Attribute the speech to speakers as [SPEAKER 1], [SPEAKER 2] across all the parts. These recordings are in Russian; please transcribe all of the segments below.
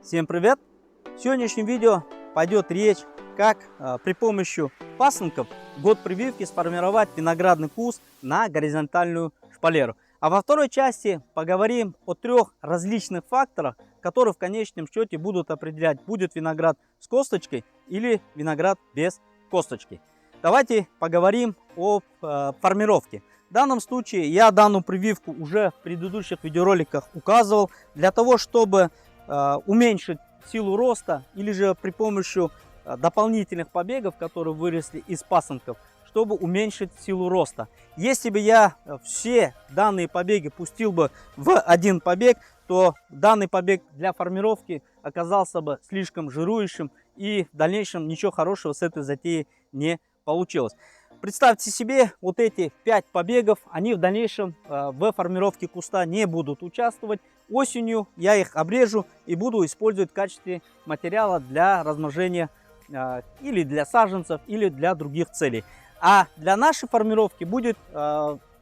[SPEAKER 1] Всем привет! В сегодняшнем видео пойдет речь, как при помощи пасынков год прививки сформировать виноградный куст на горизонтальную шпалеру. А во второй части поговорим о трех различных факторах, которые в конечном счете будут определять, будет виноград с косточкой или виноград без косточки. Давайте поговорим о формировке. В данном случае я данную прививку уже в предыдущих видеороликах указывал. Для того, чтобы уменьшить силу роста или же при помощи дополнительных побегов, которые выросли из пасынков, чтобы уменьшить силу роста. Если бы я все данные побеги пустил бы в один побег, то данный побег для формировки оказался бы слишком жирующим, и в дальнейшем ничего хорошего с этой затеей не получилось. Представьте себе, вот эти 5 побегов, они в дальнейшем в формировке куста не будут участвовать. Осенью я их обрежу и буду использовать в качестве материала для размножения или для саженцев, или для других целей. А для нашей формировки будет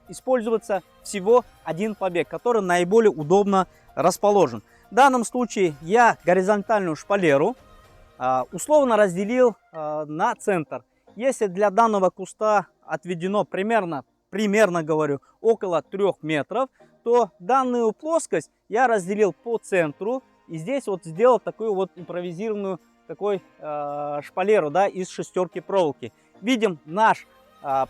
[SPEAKER 1] использоваться всего один побег, который наиболее удобно расположен. В данном случае я горизонтальную шпалеру условно разделил на центр. Если для данного куста отведено примерно говорю, около 3 метров, то данную плоскость я разделил по центру. И здесь вот сделал такую вот импровизированную шпалеру, да, из шестерки проволоки. Видим, наш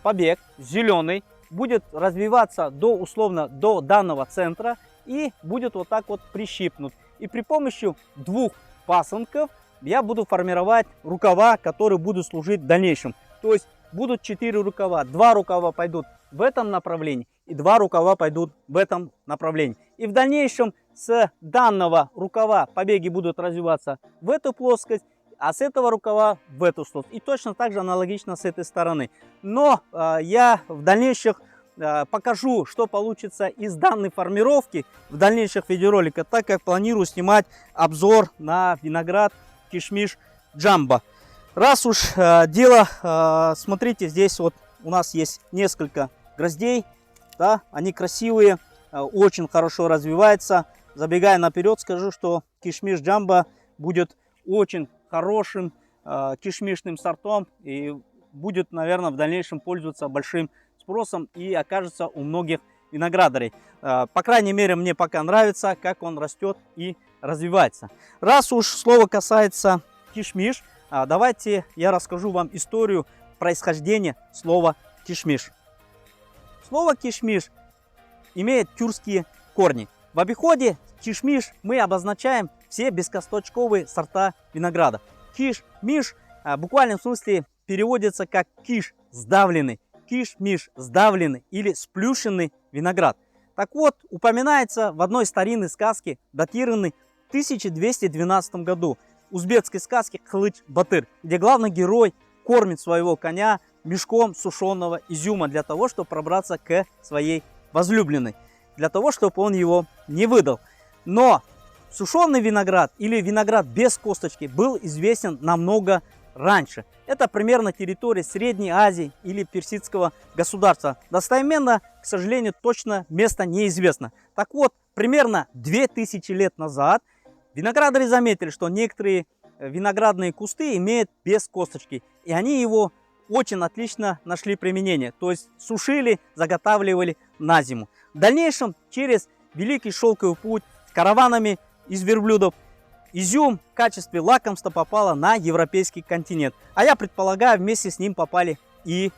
[SPEAKER 1] побег зеленый будет развиваться до данного центра и будет вот так вот прищипнут. И при помощи 2 пасынков я буду формировать рукава, которые будут служить в дальнейшем. То есть будут 4 рукава. 2 рукава пойдут в этом направлении и 2 рукава пойдут в этом направлении. И в дальнейшем с данного рукава побеги будут развиваться в эту плоскость, а с этого рукава в эту сторону. И точно так же аналогично с этой стороны. Но я в дальнейшем покажу, что получится из данной формировки в дальнейших видеороликах, так как планирую снимать обзор на виноград Кишмиш Джамбо. Раз уж дело, смотрите, здесь вот у нас есть несколько гроздей, да, они красивые, очень хорошо развиваются. Забегая наперед, скажу, что Кишмиш Джамбо будет очень хорошим кишмишным сортом и будет, наверное, в дальнейшем пользоваться большим спросом и окажется у многих виноградарей. По крайней мере, мне пока нравится, как он растет и развивается. Раз уж слово касается кишмиш, давайте я расскажу вам историю происхождения слова кишмиш. Слово кишмиш имеет тюркские корни. В обиходе кишмиш мы обозначаем все бескосточковые сорта винограда. Кишмиш в буквальном смысле переводится как киш сдавленный, кишмиш сдавленный или сплющенный виноград. Так вот, упоминается в одной старинной сказке, датированной в 1212 году, узбекской сказке Кылыч-Батыр, где главный герой кормит своего коня мешком сушеного изюма для того, чтобы пробраться к своей возлюбленной, для того, чтобы он его не выдал. Но сушеный виноград или виноград без косточки был известен намного раньше. Это примерно территория Средней Азии или персидского государства. Достоименно, к сожалению, точно место неизвестно. Так вот, примерно 2000 лет назад виноградари заметили, что некоторые виноградные кусты имеют без косточки. И они его очень отлично нашли применение. То есть сушили, заготавливали на зиму. В дальнейшем через Великий Шелковый путь с караванами из верблюдов изюм в качестве лакомства попало на европейский континент. А я предполагаю, вместе с ним попали и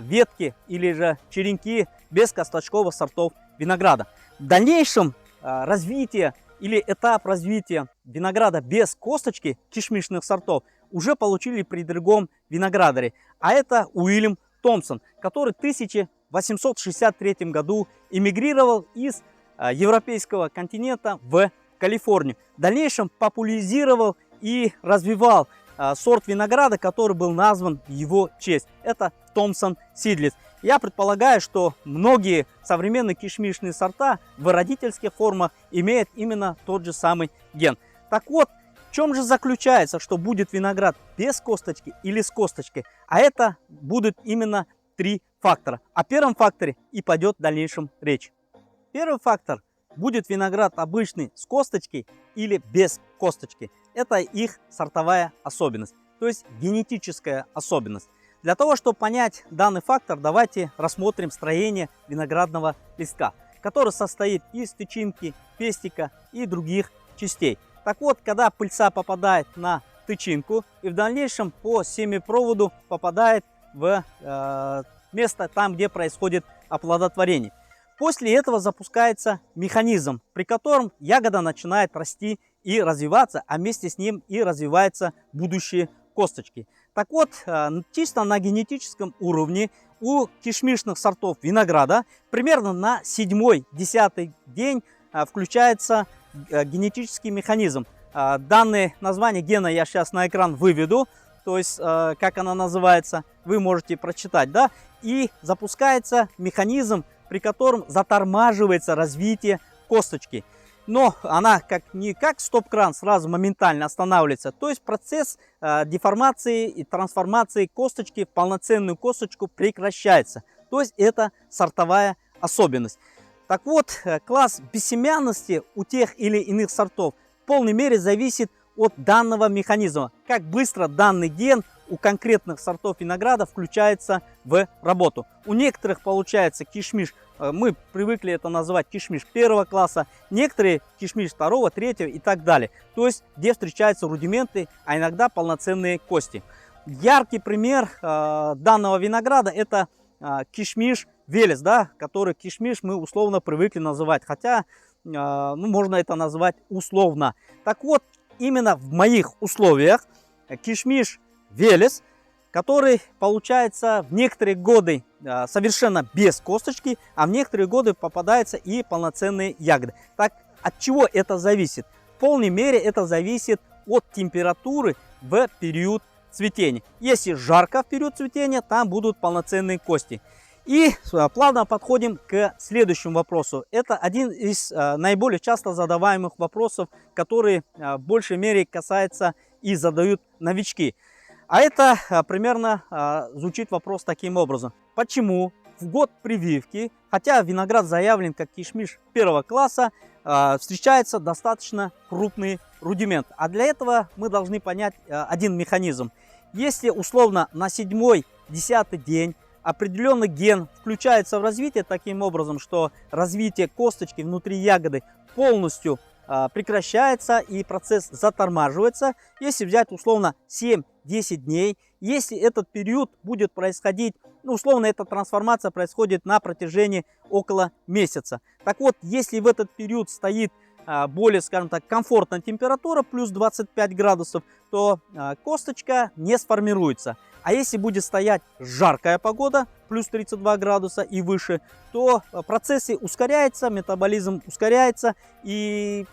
[SPEAKER 1] ветки или же черенки бескосточковых сортов винограда. В дальнейшем развитие или этап развития винограда без косточки кишмишных сортов уже получили при другом виноградаре. А это Уильям Томпсон, который в 1863 году эмигрировал из европейского континента в Калифорнию. В дальнейшем популяризировал и развивал сорт винограда, который был назван в его честь. Это Томпсон Сидлис. Я предполагаю, что многие современные кишмишные сорта в родительских формах имеют именно тот же самый ген. Так вот, в чем же заключается, что будет виноград без косточки или с косточкой? А это будут именно 3 фактора. О первом факторе и пойдет в дальнейшем речь. Первый фактор будет виноград обычный с косточкой или без косточки. Это их сортовая особенность, то есть генетическая особенность. Для того, чтобы понять данный фактор, давайте рассмотрим строение виноградного листка, который состоит из тычинки, пестика и других частей. Так вот, когда пыльца попадает на тычинку и в дальнейшем по семяпроводу попадает в место там, где происходит оплодотворение. После этого запускается механизм, при котором ягода начинает расти и развиваться, а вместе с ним и развиваются будущие косточки. Так вот, чисто на генетическом уровне у кишмишных сортов винограда примерно на 7-10 день включается генетический механизм. Данное название гена я сейчас на экран выведу, то есть как она называется, вы можете прочитать, да, и запускается механизм, при котором затормаживается развитие косточки. Но она не как стоп-кран сразу моментально останавливается, то есть процесс деформации и трансформации косточки в полноценную косточку прекращается. То есть это сортовая особенность. Так вот, класс бессемянности у тех или иных сортов в полной мере зависит от данного механизма. Как быстро данный ген у конкретных сортов винограда включается в работу. У некоторых получается кишмиш, мы привыкли это называть кишмиш первого класса, некоторые кишмиш второго, третьего и так далее. То есть, где встречаются рудименты, а иногда полноценные кости. Яркий пример данного винограда это кишмиш Велес, да, который кишмиш мы условно привыкли называть, хотя можно это назвать условно. Так вот, именно в моих условиях кишмиш Велес, который получается в некоторые годы совершенно без косточки, а в некоторые годы попадаются и полноценные ягоды. Так от чего это зависит? В полной мере это зависит от температуры в период цветения. Если жарко в период цветения, там будут полноценные кости. И плавно подходим к следующему вопросу. Это один из наиболее часто задаваемых вопросов, которые в большей мере касаются и задают новички. А это примерно звучит вопрос таким образом. Почему в год прививки, хотя виноград заявлен как кишмиш первого класса, встречается достаточно крупный рудимент? А для этого мы должны понять один механизм. Если условно на 7-10 день определенный ген включается в развитие таким образом, что развитие косточки внутри ягоды полностью прекращается и процесс затормаживается. Если взять условно 7-10 дней, если этот период будет происходить, условно эта трансформация происходит на протяжении около месяца. Так вот, если в этот период стоит более, скажем так, комфортная температура, плюс 25 градусов, то косточка не сформируется. А если будет стоять жаркая погода, плюс 32 градуса и выше, то процессы ускоряются, метаболизм ускоряется и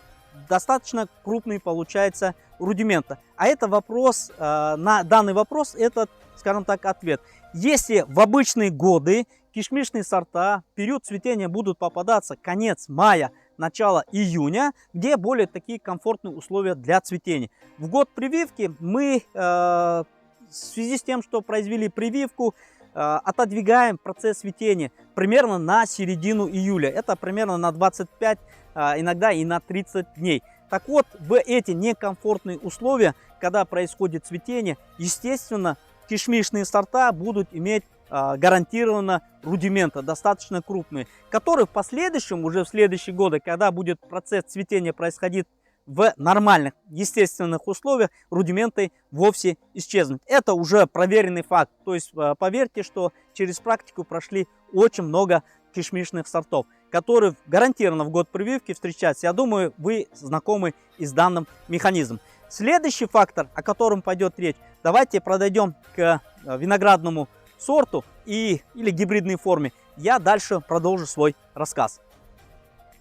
[SPEAKER 1] достаточно крупный получается рудимента. А это вопрос, на данный вопрос, это, скажем так, ответ. Если в обычные годы кишмишные сорта в период цветения будут попадаться конец мая, начало июня, где более такие комфортные условия для цветения. В год прививки мы в связи с тем, что произвели прививку, отодвигаем процесс цветения примерно на середину июля. Это примерно на 25, иногда и на 30 дней. Так вот, в эти некомфортные условия, когда происходит цветение, естественно, кишмишные сорта будут иметь гарантированно рудименты достаточно крупные, которые в последующем, уже в следующие годы, когда будет процесс цветения происходить в нормальных, естественных условиях, рудименты вовсе исчезнут. Это уже проверенный факт. То есть поверьте, что через практику прошли очень много кишмишных сортов, которые гарантированно в год прививки встречаются. Я думаю, вы знакомы и с данным механизмом. Следующий фактор, о котором пойдет речь, давайте подойдем к виноградному сорту или гибридной форме. Я дальше продолжу свой рассказ.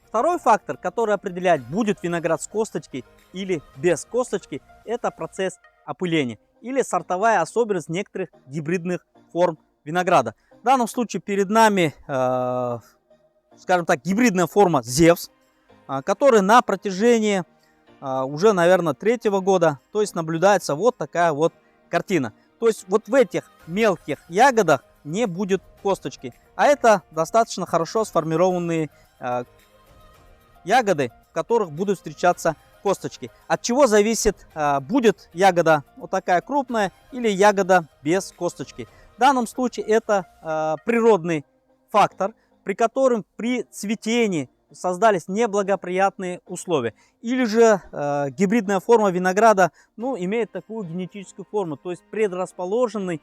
[SPEAKER 1] Второй фактор, который определяет, будет виноград с косточкой или без косточки, это процесс опыления или сортовая особенность некоторых гибридных форм винограда. В данном случае перед нами, скажем так, гибридная форма Зевс, которая на протяжении уже, наверное, 3-го года, то есть наблюдается вот такая вот картина. То есть вот в этих мелких ягодах не будет косточки, а это достаточно хорошо сформированные ягоды, в которых будут встречаться косточки. От чего зависит, будет ягода вот такая крупная или ягода без косточки. В данном случае это природный фактор, при котором при цветении создались неблагоприятные условия. Или же гибридная форма винограда, ну, имеет такую генетическую форму, то есть предрасположенный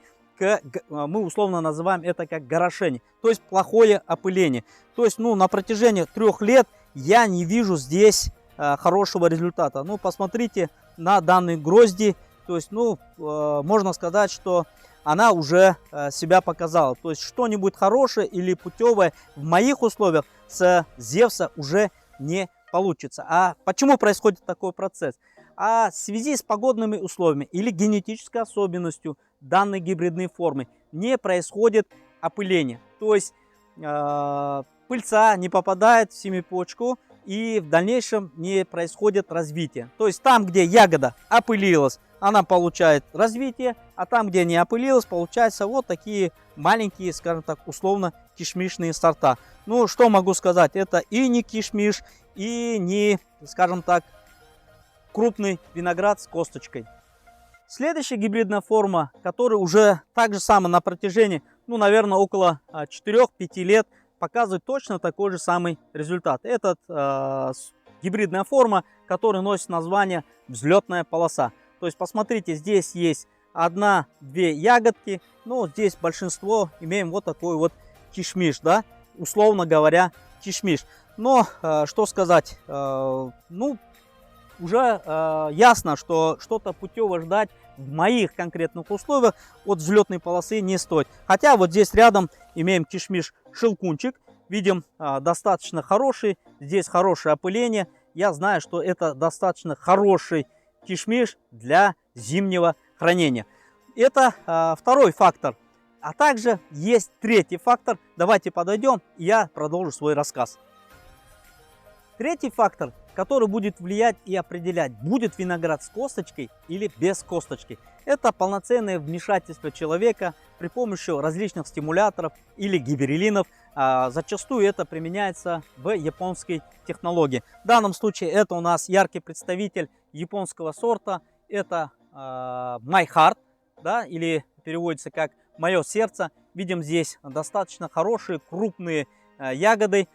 [SPEAKER 1] мы условно называем это как горошение, то есть плохое опыление. То есть, ну, на протяжении 3 лет я не вижу здесь хорошего результата. Ну, посмотрите на данные грозди, то есть, ну, можно сказать, что она уже себя показала. То есть, что-нибудь хорошее или путевое в моих условиях с Зевса уже не получится. А почему происходит такой процесс? А в связи с погодными условиями или генетической особенностью данной гибридной формы не происходит опыление. То есть пыльца не попадает в семипочку и в дальнейшем не происходит развитие. То есть там, где ягода опылилась, она получает развитие, а там, где не опылилась, получается вот такие маленькие, скажем так, условно кишмишные сорта. Ну, что могу сказать, это и не кишмиш, и не, скажем так, крупный виноград с косточкой. Следующая гибридная форма, которая уже так же самое на протяжении, ну, наверное, около 4-5 лет показывает точно такой же самый результат. Это гибридная форма, которая носит название взлетная полоса. То есть, посмотрите, здесь есть 1-2 ягодки, но здесь большинство имеем вот такой вот кишмиш, да, условно говоря, кишмиш. Но, что сказать, ну, уже ясно, что что-то путево ждать в моих конкретных условиях от взлетной полосы не стоит. Хотя вот здесь рядом имеем кишмиш шелкунчик. Видим, достаточно хороший. Здесь хорошее опыление. Я знаю, что это достаточно хороший кишмиш для зимнего хранения. Это второй фактор. А также есть третий фактор. Давайте подойдем, и я продолжу свой рассказ. Третий фактор, который будет влиять и определять, будет виноград с косточкой или без косточки, это полноценное вмешательство человека при помощи различных стимуляторов или гиберелинов. Зачастую это применяется в японской технологии. В данном случае это у нас яркий представитель японского сорта. Это My Heart, да, или переводится как «Мое сердце». Видим здесь достаточно хорошие крупные ягоды.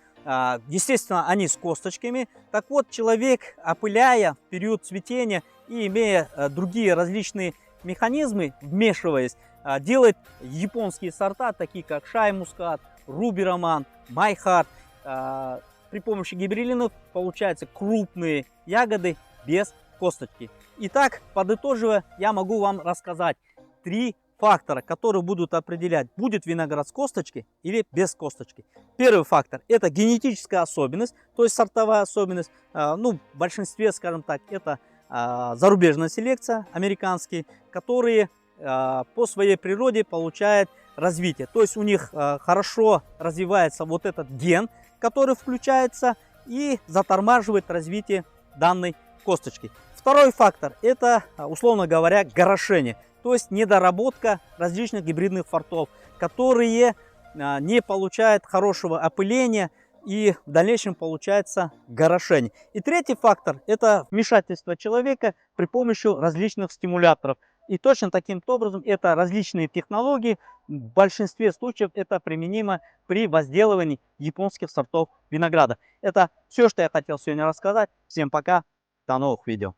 [SPEAKER 1] Естественно, они с косточками. Так вот, человек, опыляя в период цветения и имея другие различные механизмы, вмешиваясь, делает японские сорта, такие как Шай Мускат, Руби Роман, My Heart. При помощи гиберелинов получаются крупные ягоды без косточки. Итак, подытоживая, я могу вам рассказать 3 фактора, которые будут определять, будет виноград с косточкой или без косточки. Первый фактор – это генетическая особенность, то есть сортовая особенность. Ну, в большинстве, скажем так, это зарубежная селекция, американские, которые по своей природе получают развитие. То есть у них хорошо развивается вот этот ген, который включается и затормаживает развитие данной косточки. Второй фактор – это, условно говоря, горошение. То есть недоработка различных гибридных сортов, которые не получают хорошего опыления и в дальнейшем получается горошение. И третий фактор – это вмешательство человека при помощи различных стимуляторов. И точно таким образом это различные технологии. В большинстве случаев это применимо при возделывании японских сортов винограда. Это все, что я хотел сегодня рассказать. Всем пока, до новых видео.